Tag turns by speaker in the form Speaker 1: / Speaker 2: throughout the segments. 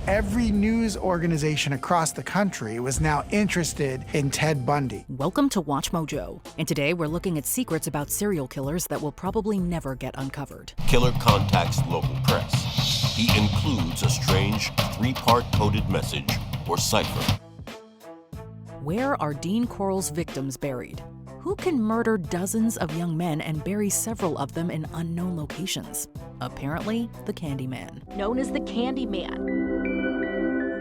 Speaker 1: Every news organization across the country was now interested in Ted Bundy.
Speaker 2: Welcome to WatchMojo, and today we're looking at secrets about serial killers that will probably never get uncovered.
Speaker 3: Killer contacts local press. He includes a strange 3-part coded message, or cipher.
Speaker 2: Where are Dean Corll's victims buried? Who can murder dozens of young men and bury several of them in unknown locations? Apparently, the Candyman.
Speaker 4: Known as the Candyman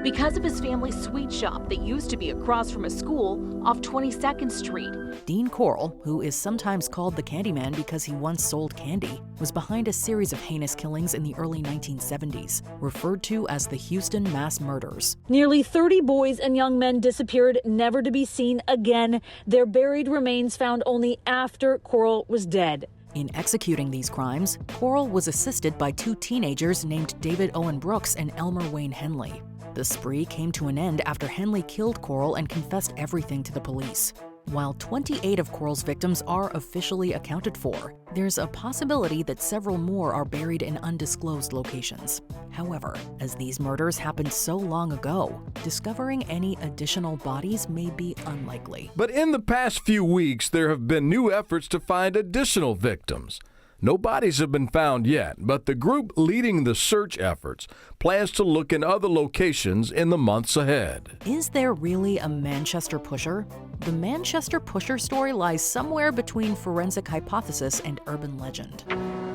Speaker 4: because of his family's sweet shop that used to be across from a school off 22nd Street.
Speaker 2: Dean Corll, who is sometimes called the Candyman because he once sold candy, was behind a series of heinous killings in the early 1970s, referred to as the Houston mass murders.
Speaker 5: Nearly 30 boys and young men disappeared, never to be seen again. Their buried remains found only after Corll was dead.
Speaker 2: In executing these crimes, Corll was assisted by 2 teenagers named David Owen Brooks and Elmer Wayne Henley. The spree came to an end after Henley killed Corll and confessed everything to the police. While 28 of Corll's victims are officially accounted for, there's a possibility that several more are buried in undisclosed locations. However, as these murders happened so long ago, discovering any additional bodies may be unlikely.
Speaker 6: But in the past few weeks, there have been new efforts to find additional victims. No bodies have been found yet, but the group leading the search efforts plans to look in other locations in the months ahead.
Speaker 2: Is there really a Manchester Pusher? The Manchester Pusher story lies somewhere between forensic hypothesis and urban legend.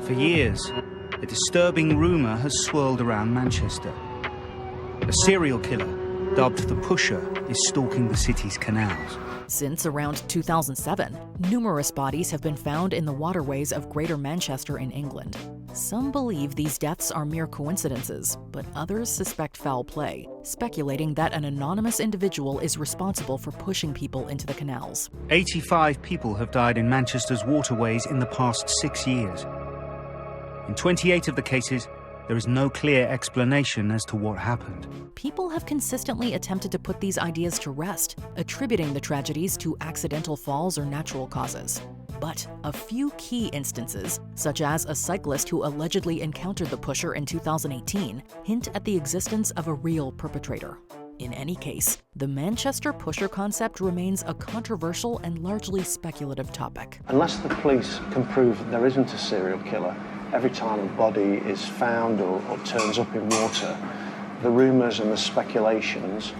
Speaker 7: For years, a disturbing rumor has swirled around Manchester. A serial killer, dubbed the Pusher, is stalking the city's canals.
Speaker 2: Since around 2007, numerous bodies have been found in the waterways of Greater Manchester in England. Some believe these deaths are mere coincidences, but others suspect foul play, speculating that an anonymous individual is responsible for pushing people into the canals.
Speaker 7: 85 people have died in Manchester's waterways in the past 6 years. In 28 of the cases, there is no clear explanation as to what happened.
Speaker 2: People have consistently attempted to put these ideas to rest, attributing the tragedies to accidental falls or natural causes. But a few key instances, such as a cyclist who allegedly encountered the Pusher in 2018, hint at the existence of a real perpetrator. In any case, the Manchester Pusher concept remains a controversial and largely speculative topic.
Speaker 8: Unless the police can prove that there isn't a serial killer, every time a body is found or turns up in water, the rumours and the speculations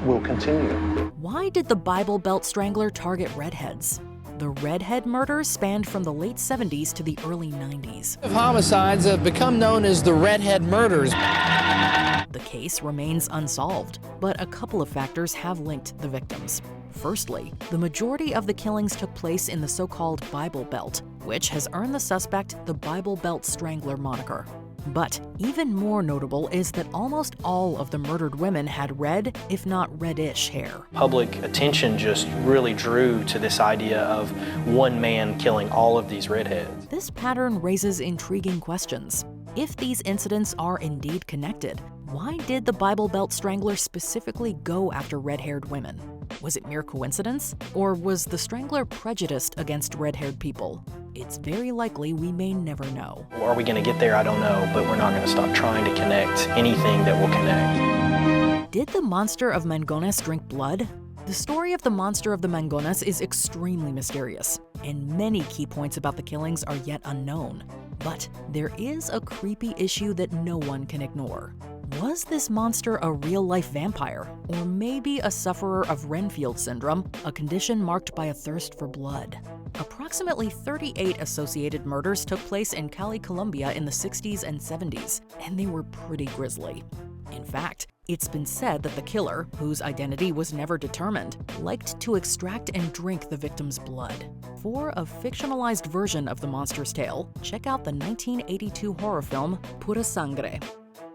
Speaker 8: will continue.
Speaker 2: Why did the Bible Belt Strangler target redheads? The Redhead murders spanned from the late 70s to the early 90s.
Speaker 9: Homicides have become known as the Redhead murders.
Speaker 2: The case remains unsolved, but a couple of factors have linked the victims. Firstly, the majority of the killings took place in the so-called Bible Belt, which has earned the suspect the Bible Belt Strangler moniker. But even more notable is that almost all of the murdered women had red, if not reddish, hair.
Speaker 10: Public attention just really drew to this idea of one man killing all of these redheads.
Speaker 2: This pattern raises intriguing questions. If these incidents are indeed connected, why did the Bible Belt Strangler specifically go after red-haired women? Was it mere coincidence? Or was the Strangler prejudiced against red-haired people? It's very likely we may never know.
Speaker 10: Are we going to get there? I don't know, but we're not going to stop trying to connect anything that will connect.
Speaker 2: Did the monster of Mangones drink blood? The story of the monster of the Mangones is extremely mysterious, and many key points about the killings are yet unknown. But there is a creepy issue that no one can ignore. Was this monster a real-life vampire, or maybe a sufferer of Renfield syndrome, a condition marked by a thirst for blood? Approximately 38 associated murders took place in Cali, Colombia in the 60s and 70s, and they were pretty grisly. In fact, it's been said that the killer, whose identity was never determined, liked to extract and drink the victim's blood. For a fictionalized version of the monster's tale, check out the 1982 horror film Pura Sangre.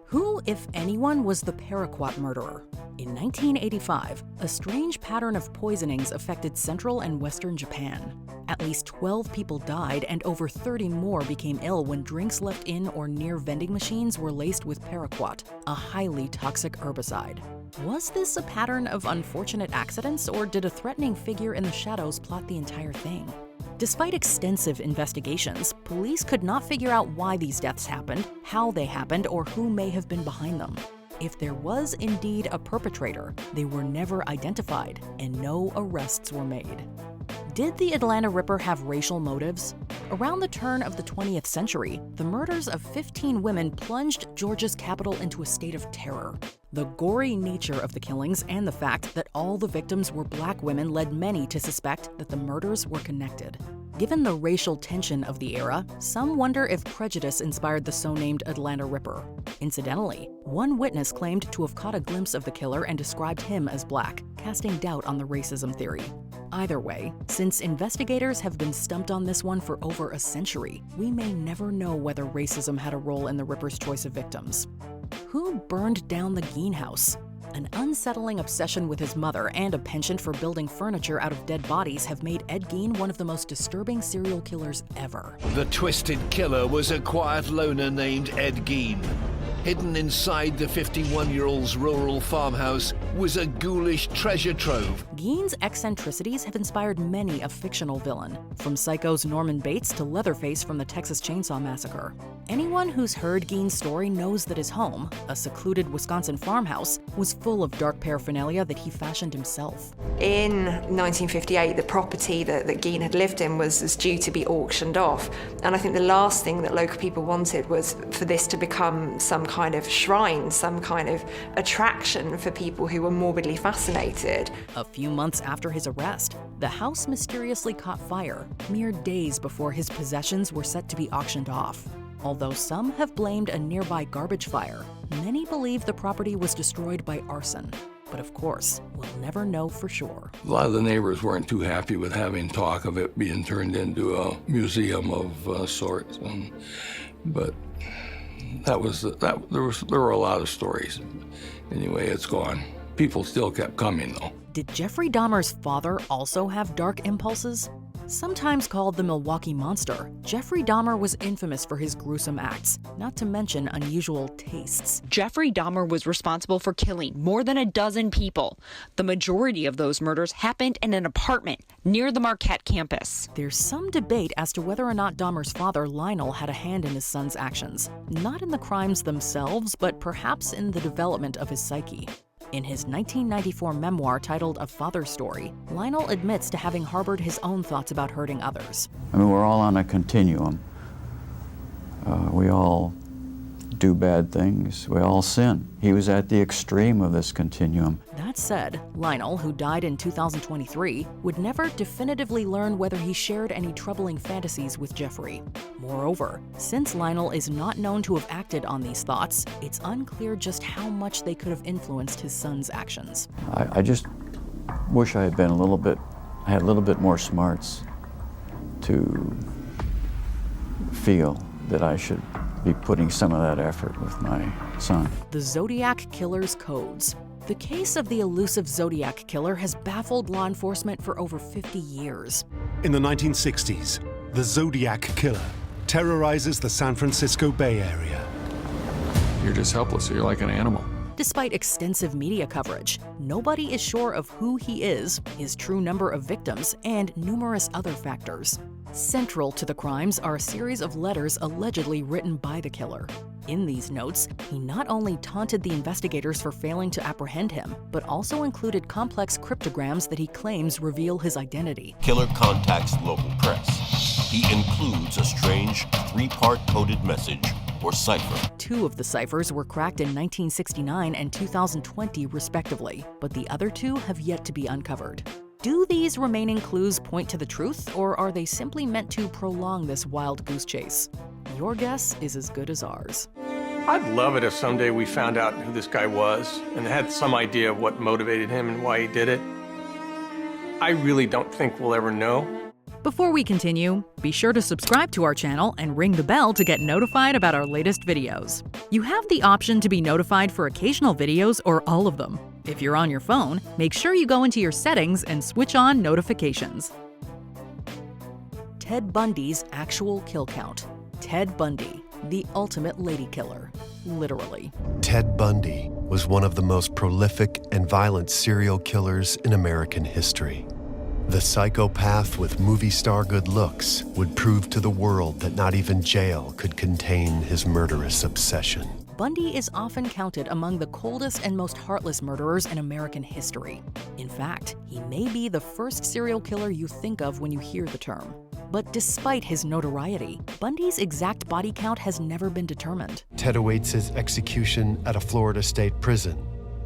Speaker 2: Who, if anyone, was the Paraquat murderer? In 1985, a strange pattern of poisonings affected central and western Japan. At least 12 people died and over 30 more became ill when drinks left in or near vending machines were laced with Paraquat, a highly toxic herbicide. Was this a pattern of unfortunate accidents, or did a threatening figure in the shadows plot the entire thing? Despite extensive investigations, police could not figure out why these deaths happened, how they happened, or who may have been behind them. If there was indeed a perpetrator, they were never identified and no arrests were made. Did the Atlanta Ripper have racial motives? Around the turn of the 20th century, the murders of 15 women plunged Georgia's capital into a state of terror. The gory nature of the killings and the fact that all the victims were black women led many to suspect that the murders were connected. Given the racial tension of the era, some wonder if prejudice inspired the so-named Atlanta Ripper. Incidentally, one witness claimed to have caught a glimpse of the killer and described him as black, casting doubt on the racism theory. Either way, since investigators have been stumped on this one for over a century, we may never know whether racism had a role in the Ripper's choice of victims. Who burned down the Gein house? An unsettling obsession with his mother and a penchant for building furniture out of dead bodies have made Ed Gein one of the most disturbing serial killers ever.
Speaker 11: The twisted killer was a quiet loner named Ed Gein. Hidden inside the 51-year-old's rural farmhouse was a ghoulish treasure trove.
Speaker 2: Gein's eccentricities have inspired many a fictional villain, from Psycho's Norman Bates to Leatherface from the Texas Chainsaw Massacre. Anyone who's heard Gein's story knows that his home, a secluded Wisconsin farmhouse, was full of dark paraphernalia that he fashioned himself.
Speaker 12: In 1958, the property that Gein had lived in was due to be auctioned off. And I think the last thing that local people wanted was for this to become some kind of shrine, some kind of attraction for people who were morbidly fascinated.
Speaker 2: A few months after his arrest, the house mysteriously caught fire, mere days before his possessions were set to be auctioned off. Although some have blamed a nearby garbage fire, many believe the property was destroyed by arson. But of course, we'll never know for sure.
Speaker 13: A lot of the neighbors weren't too happy with having talk of it being turned into a museum of sorts. But there were a lot of stories. Anyway, it's gone. People still kept coming, though.
Speaker 2: Did Jeffrey Dahmer's father also have dark impulses? Sometimes called the Milwaukee Monster, Jeffrey Dahmer was infamous for his gruesome acts, not to mention unusual tastes.
Speaker 14: Jeffrey Dahmer was responsible for killing more than a dozen people. The majority of those murders happened in an apartment near the Marquette campus.
Speaker 2: There's some debate as to whether or not Dahmer's father, Lionel, had a hand in his son's actions. Not in the crimes themselves, but perhaps in the development of his psyche. In his 1994 memoir titled A Father's Story, Lionel admits to having harbored his own thoughts about hurting others.
Speaker 15: I mean, we're all on a continuum. We all do bad things. We all sin. He was at the extreme of this continuum.
Speaker 2: That said, Lionel, who died in 2023, would never definitively learn whether he shared any troubling fantasies with Jeffrey. Moreover, since Lionel is not known to have acted on these thoughts, it's unclear just how much they could have influenced his son's actions.
Speaker 15: I just wish I had been I had a little bit more smarts to feel that I should be putting some of that effort with my son.
Speaker 2: The Zodiac Killer's Codes. The case of the elusive Zodiac Killer has baffled law enforcement for over 50 years.
Speaker 16: In the 1960s, the Zodiac Killer terrorizes the San Francisco Bay Area.
Speaker 17: You're just helpless. You're like an animal.
Speaker 2: Despite extensive media coverage, nobody is sure of who he is, his true number of victims, and numerous other factors. Central to the crimes are a series of letters allegedly written by the killer. In these notes, he not only taunted the investigators for failing to apprehend him, but also included complex cryptograms that he claims reveal his identity.
Speaker 3: Killer contacts local press. He includes a strange 3-part coded message, or cipher.
Speaker 2: 2 of the ciphers were cracked in 1969 and 2020 respectively, but the other 2 have yet to be uncovered. Do these remaining clues point to the truth, or are they simply meant to prolong this wild goose chase? Your guess is as good as ours.
Speaker 18: I'd love it if someday we found out who this guy was and had some idea of what motivated him and why he did it. I really don't think we'll ever know.
Speaker 2: Before we continue, be sure to subscribe to our channel and ring the bell to get notified about our latest videos. You have the option to be notified for occasional videos or all of them. If you're on your phone, make sure you go into your settings and switch on notifications. Ted Bundy's actual kill count. Ted Bundy, the ultimate lady killer. Literally.
Speaker 19: Ted Bundy was one of the most prolific and violent serial killers in American history. The psychopath with movie star good looks would prove to the world that not even jail could contain his murderous obsession.
Speaker 2: Bundy is often counted among the coldest and most heartless murderers in American history. In fact, he may be the first serial killer you think of when you hear the term. But despite his notoriety, Bundy's exact body count has never been determined.
Speaker 19: Ted awaits his execution at a Florida state prison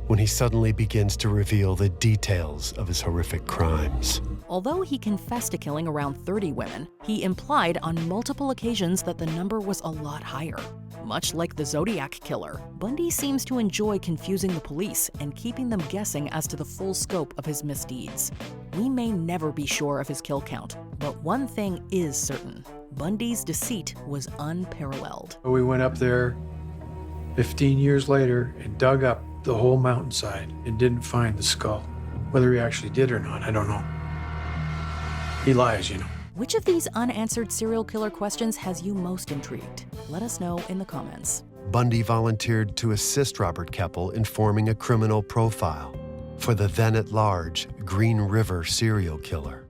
Speaker 19: when he suddenly begins to reveal the details of his horrific crimes.
Speaker 2: Although he confessed to killing around 30 women, he implied on multiple occasions that the number was a lot higher. Much like the Zodiac Killer, Bundy seems to enjoy confusing the police and keeping them guessing as to the full scope of his misdeeds. We may never be sure of his kill count, but one thing is certain: Bundy's deceit was unparalleled.
Speaker 20: We went up there 15 years later and dug up the whole mountainside and didn't find the skull. Whether he actually did or not, I don't know. He lies, you know.
Speaker 2: Which of these unanswered serial killer questions has you most intrigued? Let us know in the comments.
Speaker 19: Bundy volunteered to assist Robert Keppel in forming a criminal profile for the then-at-large Green River serial killer.